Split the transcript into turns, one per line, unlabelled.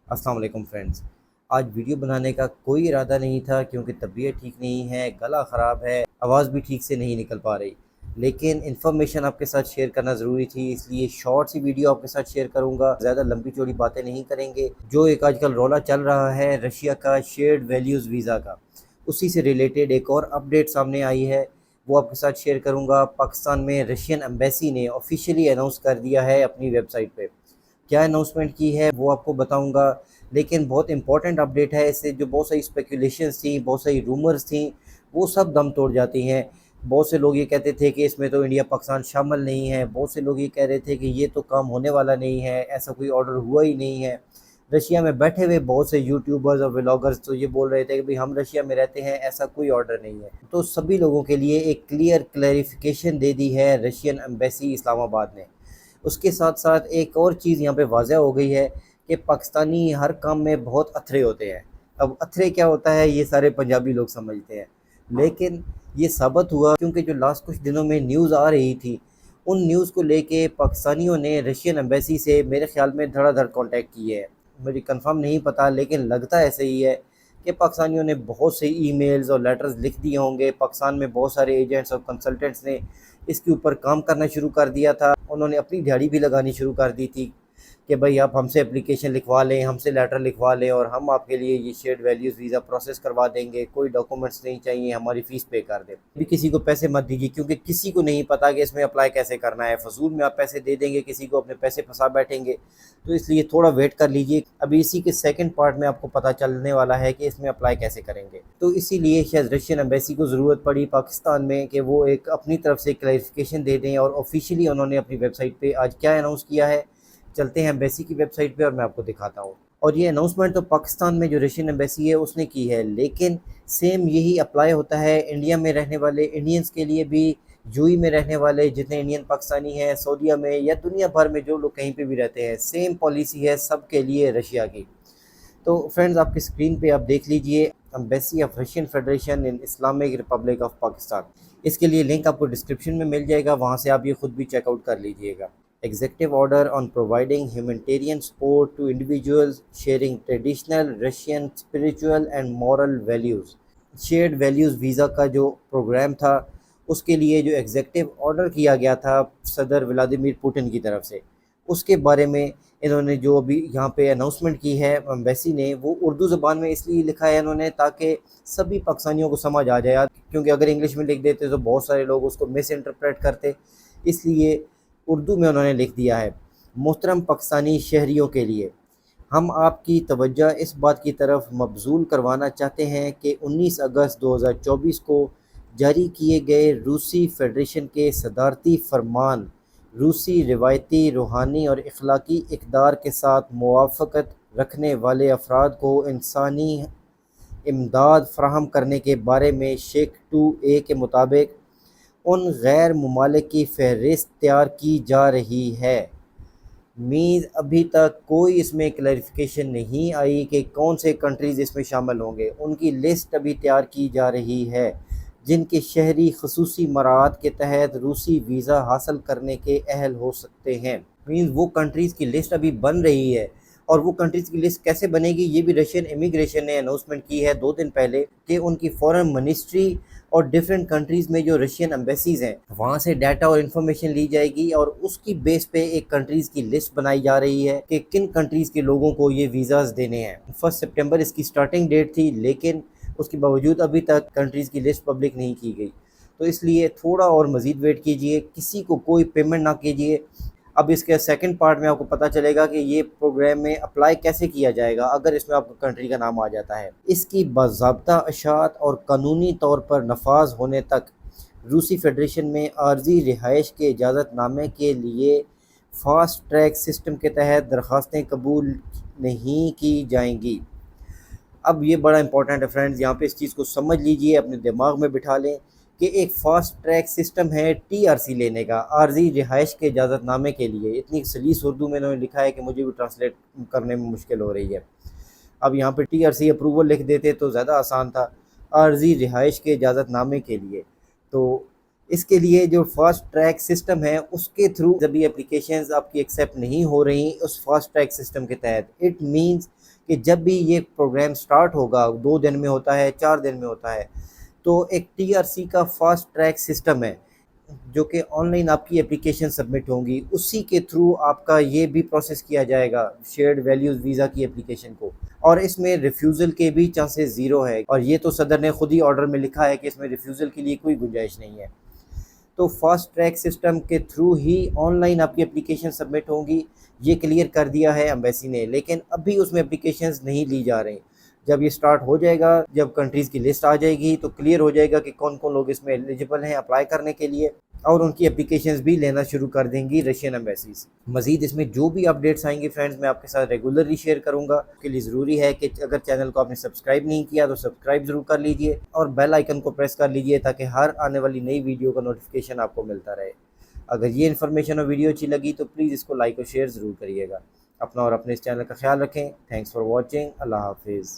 अस्सलाम वालेकुम फ्रेंड्स। आज वीडियो बनाने का कोई इरादा नहीं था क्योंकि तबीयत ठीक नहीं है, गला ख़राब है, आवाज़ भी ठीक से नहीं निकल पा रही। लेकिन इन्फॉर्मेशन आपके साथ शेयर करना ज़रूरी थी, इसलिए शॉर्ट सी वीडियो आपके साथ शेयर करूंगा। ज़्यादा लंबी चौड़ी बातें नहीं करेंगे। जो एक आजकल रौला चल रहा है रशिया का शेयर्ड वैल्यूज़ वीज़ा का, उसी से रिलेटेड एक और अपडेट सामने आई है, वो आपके साथ शेयर करूँगा। पाकिस्तान में रशियन एम्बेसी ने ऑफिशियली अनाउंस कर दिया है अपनी वेबसाइट पे। क्या अनाउंसमेंट की है वो आपको बताऊंगा, लेकिन बहुत इंपॉर्टेंट अपडेट है। इससे जो बहुत सारी स्पेकुलेशंस थी, बहुत सारी रूमर्स थी, वो सब दम तोड़ जाती हैं। बहुत से लोग ये कहते थे कि इसमें तो इंडिया पाकिस्तान शामिल नहीं है, बहुत से लोग ये कह रहे थे कि ये तो काम होने वाला नहीं है, ऐसा कोई ऑर्डर हुआ ही नहीं है। रशिया में बैठे हुए बहुत से यूट्यूबर्स और व्लॉगर्स तो ये बोल रहे थे कि भाई हम रशिया में रहते हैं, ऐसा कोई ऑर्डर नहीं है। तो सभी लोगों के लिए एक क्लियर क्लैरिफिकेशन दे दी है रशियन एम्बेसी इस्लामाबाद ने। उसके साथ साथ एक और चीज़ यहाँ पे वाज़ह हो गई है कि पाकिस्तानी हर काम में बहुत अथरे होते हैं। अब अथरे क्या होता है ये सारे पंजाबी लोग समझते हैं, लेकिन ये साबित हुआ क्योंकि जो लास्ट कुछ दिनों में न्यूज़ आ रही थी, उन न्यूज़ को लेके पाकिस्तानियों ने रशियन एम्बेसी से मेरे ख़्याल में धड़ाधड़ कॉन्टैक्ट किए है। मुझे कंफर्म नहीं पता, लेकिन लगता ऐसे ही है कि पाकिस्तानियों ने बहुत से ईमेल्स और लेटर्स लिख दिए होंगे। पाकिस्तान में बहुत सारे एजेंट्स और कंसल्टेंट्स ने इसके ऊपर काम करना शुरू कर दिया था। उन्होंने अपनी दिहाड़ी भी लगानी शुरू कर दी थी कि भाई आप हमसे एप्लीकेशन लिखवा लें, हमसे लेटर लिखवा लें और हम आपके लिए ये शेयर्ड वैल्यूज़ वीज़ा प्रोसेस करवा देंगे, कोई डॉक्यूमेंट्स नहीं चाहिए, हमारी फ़ीस पे कर दें। भी किसी को पैसे मत दीजिए क्योंकि किसी को नहीं पता कि इसमें अप्लाई कैसे करना है। फजूल में आप पैसे दे देंगे किसी को, अपने पैसे फंसा बैठेंगे। तो इसलिए थोड़ा वेट कर लीजिए। अभी इसी के सेकंड पार्ट में आपको पता चलने वाला है कि इसमें अप्लाई कैसे करेंगे। तो इसीलिए शायद रशियन एम्बेसी को ज़रूरत पड़ी पाकिस्तान में कि वो एक अपनी तरफ से क्लैरिफिकेशन दे दें, और ऑफिशियली उन्होंने अपनी वेबसाइट पे आज क्या अनाउंस किया है। चलते हैं एम्बेसी की वेबसाइट पे और मैं आपको दिखाता हूँ। और ये अनाउंसमेंट तो पाकिस्तान में जो रशियन एम्बेसी है उसने की है, लेकिन सेम यही अप्लाई होता है इंडिया में रहने वाले इंडियंस के लिए भी। यूएई में रहने वाले जितने इंडियन पाकिस्तानी हैं, सऊदीया में या दुनिया भर में जो लोग कहीं पे भी रहते हैं, सेम पॉलिसी है सबके लिए रशिया की। तो फ्रेंड्स आपकी स्क्रीन पे आप देख लीजिए, embassy of Russian federation in Islamic Republic of Pakistan. इसके लिए लिंक आपको डिस्क्रिप्शन में मिल जाएगा, वहाँ से आप ये खुद भी चेकआउट कर लीजिएगा। Executive order on providing humanitarian support to individuals sharing traditional Russian spiritual and moral values. Shared values visa का जो प्रोग्राम था उसके लिए जो एग्जीक्यूटिव ऑर्डर किया गया था सदर व्लादिमीर पुतिन की तरफ से, उसके बारे में इन्होंने जो अभी यहाँ पे अनाउंसमेंट की है एम्बेसी ने, वो उर्दू ज़बान में इसलिए लिखा है इन्होंने ताकि सभी पाकिस्तानियों को समझ आ जाए, क्योंकि अगर इंग्लिश में लिख देते तो बहुत सारे लोग उसको मिस इंटरप्रेट करते। इसलिए उर्दू में उन्होंने लिख दिया है। मोहतरम पाकिस्तानी शहरियों के लिए हम आपकी तवज्जो इस बात की तरफ मबजूल करवाना चाहते हैं कि 19 अगस्त 2024 को जारी किए गए रूसी फेडरेशन के सदारती फरमान रूसी रिवायती रूहानी और इखलाकी इक़दार के साथ मुवाफ़क़त रखने वाले अफराद को इंसानी इमदाद फ़राहम करने के बारे में शेख 2A के मुताबिक उन गैर ममालिक की फ़हरिस्त तैयार की जा रही है। मीज़ अभी तक कोई इसमें क्लैरिफिकेशन नहीं आई कि कौन से कंट्रीज़ इसमें शामिल होंगे। उनकी लिस्ट अभी तैयार की जा रही है जिनके शहरी खसूसी मराहत के तहत रूसी वीज़ा हासिल करने के अहल हो सकते हैं। मीन्स वो कंट्रीज़ की लिस्ट अभी बन रही है, और वो कंट्रीज़ की लिस्ट कैसे बनेगी ये भी रशियन इमिग्रेशन ने अनाउंसमेंट की है 2 दिन पहले कि उनकी फॉरेन मिनिस्ट्री और डिफरेंट कंट्रीज़ में जो रशियन एम्बेसीज़ हैं वहाँ से डाटा और इन्फॉर्मेशन ली जाएगी, और उसकी बेस पे एक कंट्रीज़ की लिस्ट बनाई जा रही है कि किन कंट्रीज़ के लोगों को ये वीज़ाज़ देने हैं। 1 सितंबर इसकी स्टार्टिंग डेट थी, लेकिन उसके बावजूद अभी तक कंट्रीज़ की लिस्ट पब्लिक नहीं की गई। तो इसलिए थोड़ा और मज़ीद वेट कीजिए, किसी को कोई पेमेंट ना कीजिए। अब इसके सेकंड पार्ट में आपको पता चलेगा कि ये प्रोग्राम में अप्लाई कैसे किया जाएगा अगर इसमें आपका कंट्री का नाम आ जाता है। इसकी बाज़ाब्ता अशात और कानूनी तौर पर नफाज होने तक रूसी फेडरेशन में आर्जी रिहाइश के इजाज़तनामे के लिए फ़ास्ट ट्रैक सिस्टम के तहत दरख्वास्तें कबूल नहीं की जाएंगी। अब ये बड़ा इंपॉर्टेंट है फ्रेंड्स, यहाँ पे इस चीज़ को समझ लीजिए, अपने दिमाग में बिठा लें कि एक फ़ास्ट ट्रैक सिस्टम है टीआरसी लेने का, आर्जी रिहाइश के इजाज़तनामे के लिए। इतनी सलीस उर्दू में इन्होंने लिखा है कि मुझे भी ट्रांसलेट करने में मुश्किल हो रही है। अब यहाँ पे टीआरसी अप्रूवल लिख देते तो ज़्यादा आसान था, आर्जी रिहाइश के इजाज़तनामे के लिए। तो इसके लिए जो फास्ट ट्रैक सिस्टम है उसके थ्रू जब ये एप्लीकेशंस आपकी एक्सेप्ट नहीं हो रही उस फास्ट ट्रैक सिस्टम के तहत, इट मींस کہ جب بھی یہ پروگرام سٹارٹ ہوگا 2 دن میں ہوتا ہے 4 دن میں ہوتا ہے تو ایک TRC کا فاسٹ ٹریک سسٹم ہے جو کہ آن لائن آپ کی اپلیکیشن سبمٹ ہوں گی، اسی کے تھرو آپ کا یہ بھی پروسیس کیا جائے گا شیئرڈ ویلیوز ویزا کی اپلیکیشن کو، اور اس میں ریفیوزل کے بھی چانسز زیرو ہے، اور یہ تو صدر نے خود ہی آرڈر میں لکھا ہے کہ اس میں ریفیوزل کے لیے کوئی گنجائش نہیں ہے۔ تو فاسٹ ٹریک سسٹم کے تھرو ہی آن لائن آپ کی اپلیکیشن سبمٹ ہوں گی، یہ کلیئر کر دیا ہے ایمبیسی نے، لیکن اب بھی اس میں اپلیکیشنز نہیں لی جا رہی۔ جب یہ سٹارٹ ہو جائے گا، جب کنٹریز کی لسٹ آ جائے گی تو کلیئر ہو جائے گا کہ کون کون لوگ اس میں ایلیجیبل ہیں اپلائی کرنے کے لیے، اور ان کی اپلیکیشنز بھی لینا شروع کر دیں گی رشین ایمبیسیز۔ مزید اس میں جو بھی اپڈیٹس آئیں گے فرینڈز میں آپ کے ساتھ ریگولرلی شیئر کروں گا۔ اس کے لیے ضروری ہے کہ اگر چینل کو آپ نے سبسکرائب نہیں کیا تو سبسکرائب ضرور کر لیجئے اور بیل آئیکن کو پریس کر لیجئے تاکہ ہر آنے والی نئی ویڈیو کا نوٹیفیکیشن آپ کو ملتا رہے۔ اگر یہ انفارمیشن اور ویڈیو اچھی لگی تو پلیز اس کو لائک اور شیئر ضرور کریے گا۔ اپنا اور اپنے اس چینل کا خیال رکھیں۔ Thanks for watching. اللہ حافظ۔